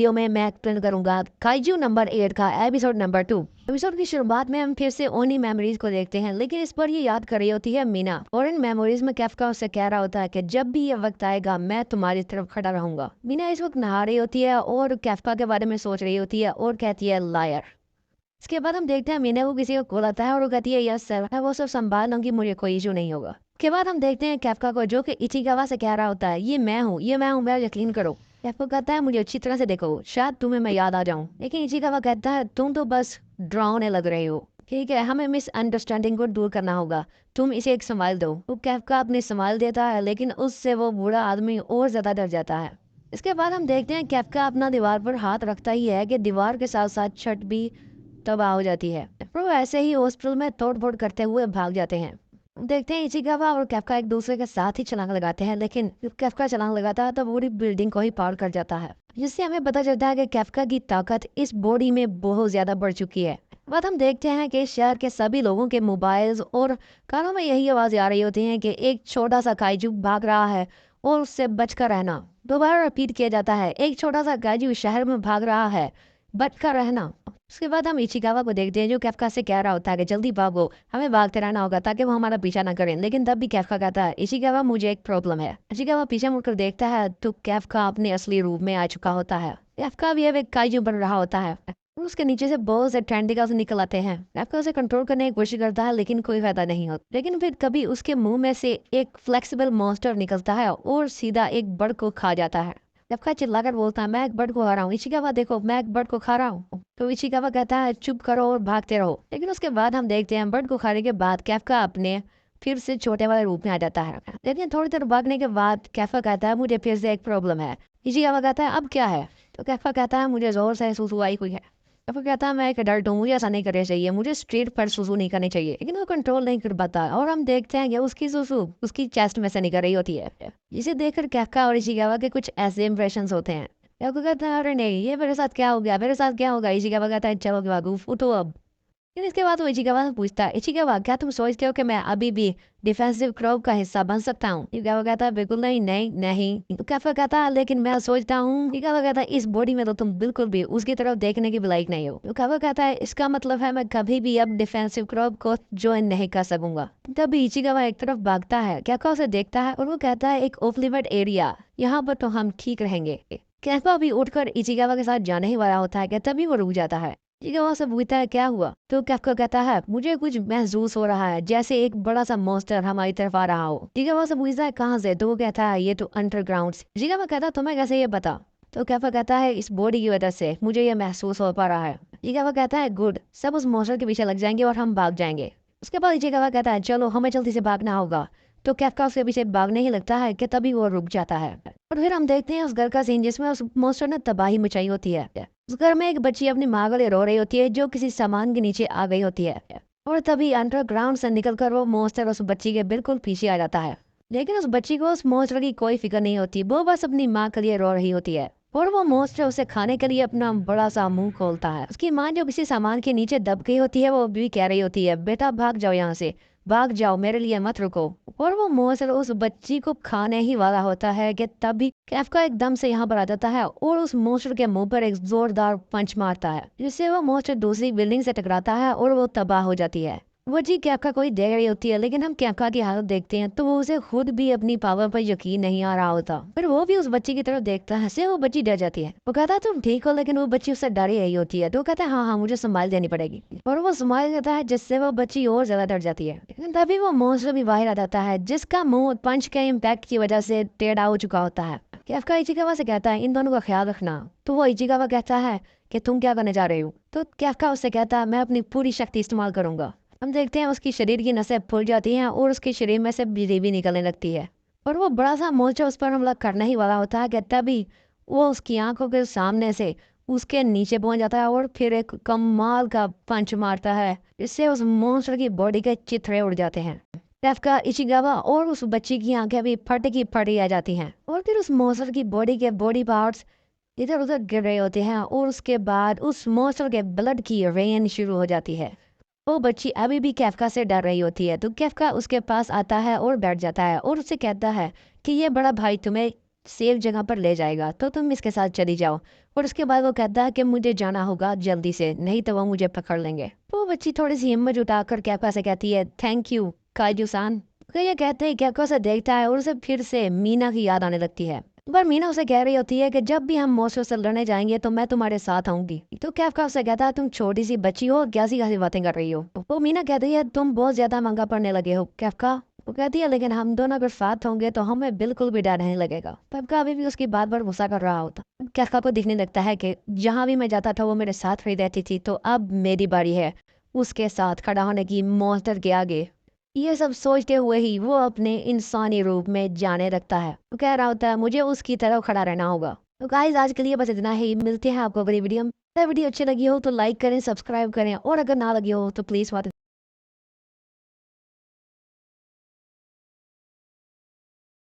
Video में मैं explain करूंगा काइजू नंबर 8 का एपिसोड नंबर 2। एपिसोड की शुरुआत में हम फिर से ओनी मेमोरीज को देखते हैं, लेकिन इस पर ये याद कर रही होती है मीना। और इन मेमोरीज में कैफका उससे कह रहा होता है कि जब भी ये वक्त आएगा मैं तुम्हारी तरफ खड़ा रहूंगा। मीना इस वक्त नहा रही होती है और कैफका के बारे में सोच रही होती है और कहती है लायर। इसके बाद हम देखते हैं मीना को किसी को कॉल आता है और वो कहती है यस सर, मैं वो सब संभाल लूंगी, मुझे कोई इशू नहीं होगा। के बाद हम देखते हैं कैफका को जो कि इचिकावा से कह रहा होता है ये मैं हूँ, मैं यकीन करो। कैफका कहता है मुझे अच्छी तरह से देखो, शायद तुम्हें मैं याद आ जाऊं। लेकिन इचिकावा कहता है तुम तो बस ड्राउने लग रहे हो। ठीक है, हमें मिसअंडरस्टैंडिंग को दूर करना होगा, तुम इसे एक संभाल दो। वो कैफका अपने संभाल देता है, लेकिन उससे वो बूढ़ा आदमी और ज्यादा डर जाता है। इसके बाद हम देखते हैं कैफका अपना दीवार पर हाथ रखता ही है कि दीवार के साथ साथ छत भी तबाह हो जाती है। पर वो ऐसे ही हॉस्पिटल में तोड़ फोड़ करते हुए भाग जाते हैं। देखते हैं इचिकावा और कैफका एक दूसरे के साथ ही छलांग लगाते हैं, लेकिन जब कैफका छलांग लगाता है तो पूरी बिल्डिंग को ही पार कर जाता है, जिससे हमें पता चलता है कि कैफका की ताकत इस बॉडी में बहुत ज्यादा बढ़ चुकी है। बाद हम देखते हैं कि शहर के सभी लोगों के मोबाइल्स और कानों में यही आवाज आ रही होती है कि एक छोटा सा काइजू भाग रहा है और उससे बचकर रहना। दोबारा रिपीट किया जाता है, एक छोटा सा काइजू शहर में भाग रहा है, बचकर रहना। उसके बाद हम इचिकावा को देखते हैं जो कैफका से कह रहा होता है कि जल्दी भागो, हमें भागते रहना होगा ताकि वो हमारा पीछा ना करें। लेकिन तब भी कैफका कहता है इचिकावा मुझे एक प्रॉब्लम है। इचिकावा पीछे मुड़कर देखता है तो कैफका अपने असली रूप में आ चुका होता है। कैफका भी अब एक काइजू बन रहा होता है। उसके नीचे से बहुत से टेंटिकल्स निकल आते हैं। कैफका उसे कंट्रोल करने की कोशिश करता है, लेकिन कोई फायदा नहीं होता। लेकिन फिर कभी उसके मुंह में से एक फ्लेक्सिबल मॉन्स्टर निकलता है और सीधा एक बर्ड को खा जाता है। कैफका चिल्लाकर बोलता है मैं एक बर्ड को खा रहा हूँ, इचिकावा देखो मैं एक बर्ड को खा रहा हूँ। तो इचिकावा कहता है चुप करो और भागते रहो। लेकिन उसके बाद हम देखते हैं बर्ड को खाने के बाद कैफका अपने फिर से छोटे वाले रूप में आ जाता है। लेकिन थोड़ी देर भागने के बाद कैफका कहता है मुझे फिर से एक प्रॉब्लम है। इचिकावा कहता है अब क्या है? तो कैफका कहता है मुझे जोर से सुसु आई हुई है। कैफका कहता है मैं एक अडल्ट हूँ, मुझे ऐसा नहीं करना चाहिए, मुझे स्ट्रीट पर सुसु नहीं करनी चाहिए। लेकिन वो कंट्रोल नहीं कर पाता और हम देखते हैं कि उसकी सुसु उसकी चेस्ट में से निकल रही होती है। जिसे देखकर कैफका और इचिकावा के कुछ ऐसे इंप्रेशन होते हैं। कैफका कहता है अरे नहीं, ये मेरे साथ क्या हो गया, मेरे साथ क्या होगा? इचिकावा कहता है चलो बाबू उठो अब। लेकिन इसके बाद वो इचिकावा से पूछता है इचिकावा क्या तुम सोचते हो कि मैं अभी भी डिफेंसिव क्रोव का हिस्सा बन सकता हूँ? इचिकावा कहता है बिल्कुल नहीं, नहीं नहीं। तो कैफका कहता है लेकिन मैं सोचता हूँ। इचिकावा कहता है इस बॉडी में तो तुम बिल्कुल भी उसकी तरफ देखने की भी लायक नहीं हो। तो कैफका कहता है इसका मतलब है मैं कभी भी अब डिफेंसिव क्रोव को ज्वाइन नहीं कर सकूंगा। तभी इचिकावा एक तरफ भागता है, कैफका उसे देखता है और वो कहता है एक ऑफ लिमिट एरिया, यहाँ पर तो हम ठीक रहेंगे। कैफका भी उठकर इचिकावा के साथ जाने ही वाला होता है कि तभी वो रुक जाता है। इचिकावा से पूछता है क्या हुआ? तो कैफका कहता है मुझे कुछ महसूस हो रहा है, जैसे एक बड़ा सा मॉन्स्टर हमारी तरफ आ रहा हो। इचिकावा से पूछता है कहाँ से? तो वो कहता है ये तो अंडरग्राउंड। इचिकावा कहता है तुम्हें कैसे ये पता? तो कैफका कहता है इस बॉडी की वजह से मुझे ये महसूस हो पा रहा है। इचिकावा कहता है गुड, सब उस मॉन्स्टर के पीछे लग जाएंगे और हम भाग जाएंगे। उसके बाद इचिकावा कहता है चलो हमें जल्दी से भागना होगा। तो कैफका उसके पीछे भागने ही लगता है कि तभी वो रुक जाता है। और फिर हम देखते हैं उस घर का सीन जिसमें उस मॉन्स्टर ने तबाही मचाई होती है। उस घर में एक बच्ची अपनी माँ के लिए रो रही होती है जो किसी सामान के नीचे आ गई होती है। और तभी अंडरग्राउंड से निकलकर वो मॉन्स्टर उस बच्ची के बिल्कुल पीछे आ जाता है। लेकिन उस बच्ची को उस मॉन्स्टर की कोई फिक्र नहीं होती, वो बस अपनी माँ के लिए रो रही होती है। और वो मॉन्स्टर उसे खाने के लिए अपना बड़ा सा मुंह खोलता है। उसकी माँ जो किसी सामान के नीचे दब गई होती है वो भी कह रही होती है बेटा भाग जाओ यहाँ से, भाग जाओ, मेरे लिए मत रुको। और वो मॉन्स्टर उस बच्ची को खाने ही वाला होता है कि तभी कैफका एकदम से यहाँ पर आ जाता है और उस मॉन्स्टर के मुंह पर एक जोरदार पंच मारता है, जिससे वो मॉन्स्टर दूसरी बिल्डिंग से टकराता है और वो तबाह हो जाती है। वो जी कैफका कोई देख रही होती है, लेकिन हम कैफका की हालत देखते हैं तो वो उसे खुद भी अपनी पावर पर यकीन नहीं आ रहा होता। फिर वो भी उस बच्ची की तरफ देखता है, से वो बच्ची डर जाती है। वो कहता है तुम ठीक हो, लेकिन वो बच्ची उससे डरी रही होती है। तो वो कहता है हाँ हाँ मुझे संभाल देनी पड़ेगी। और वो संभाल देता है, जिससे वो बच्ची और ज्यादा डर जाती है। लेकिन तभी वो मॉन्स्टर भी बाहर आ जाता है, जिसका मुंह पंच के इम्पैक्ट की वजह से टेढ़ा हो चुका होता है। कैफका इचिकावा से कहता है इन दोनों का ख्याल रखना। तो वो इचिकावा कहता है कि तुम क्या करने जा रहे हो? तो कैफका उससे कहता है मैं अपनी पूरी शक्ति इस्तेमाल करूंगा। हम देखते हैं उसकी शरीर की नसें फूल जाती हैं और उसके शरीर में से बिजली भी निकलने लगती है। और वो बड़ा सा मोर्चा उस पर हमला करने ही वाला होता है कि तभी वो उसकी आंखों के सामने से उसके नीचे पहुंच जाता है और फिर एक कमाल का पंच मारता है, जिससे उस मॉन्स्टर की बॉडी के चिथड़े उड़ जाते हैं। कैफका, इचिकावा और उस बच्ची की आंखें भी फटे की फटी आ जाती हैं और फिर उस मॉन्स्टर की बॉडी के बॉडी पार्ट्स इधर उधर गिर रहे होते हैं और उसके बाद उस मॉन्स्टर के ब्लड की रेन शुरू हो जाती है। वो बच्ची अभी भी कैफका से डर रही होती है, तो कैफका उसके पास आता है और बैठ जाता है और उससे कहता है कि ये बड़ा भाई तुम्हें सेफ जगह पर ले जाएगा, तो तुम इसके साथ चली जाओ। और उसके बाद वो कहता है कि मुझे जाना होगा जल्दी से, नहीं तो वो मुझे पकड़ लेंगे। वो बच्ची थोड़ी सी हिम्मत उठाकर कैफा से कहती है थैंक यू काजू सान। तो ये कहते हैं कैफा उसे देखता है और उसे फिर से मीना की याद आने लगती है। पर मीना उसे कह रही होती है कि जब भी हम मौसम से लड़ने जाएंगे तो मैं तुम्हारे साथ आऊंगी। तो कैफका उसे कहता है तुम छोटी सी बच्ची हो, कैसी कैसी बातें कर रही हो। वो मीना कहती है तुम बहुत ज्यादा महंगा पड़ने लगे हो कैफका। वो कहती है लेकिन हम दोनों अगर साथ होंगे तो हमें बिल्कुल भी डर नहीं लगेगा। कैफका अभी भी उसकी बात पर गुस्सा कर रहा होता। कैफका को दिखने लगता है कि जहां भी मैं जाता था वो मेरे साथ खड़ी रहती थी, तो अब मेरी बारी है उसके साथ खड़ा होने की मॉन्स्टर के आगे। ये सब सोचते हुए ही वो अपने इंसानी रूप में जाने लगता है। वो कह रहा होता है मुझे उसकी तरफ खड़ा रहना होगा। तो गाइस आज के लिए बस इतना ही, मिलते हैं आपको अगली वीडियो में। अगर वीडियो अच्छी लगी हो तो लाइक करें, सब्सक्राइब करें, और अगर ना लगी हो तो प्लीज़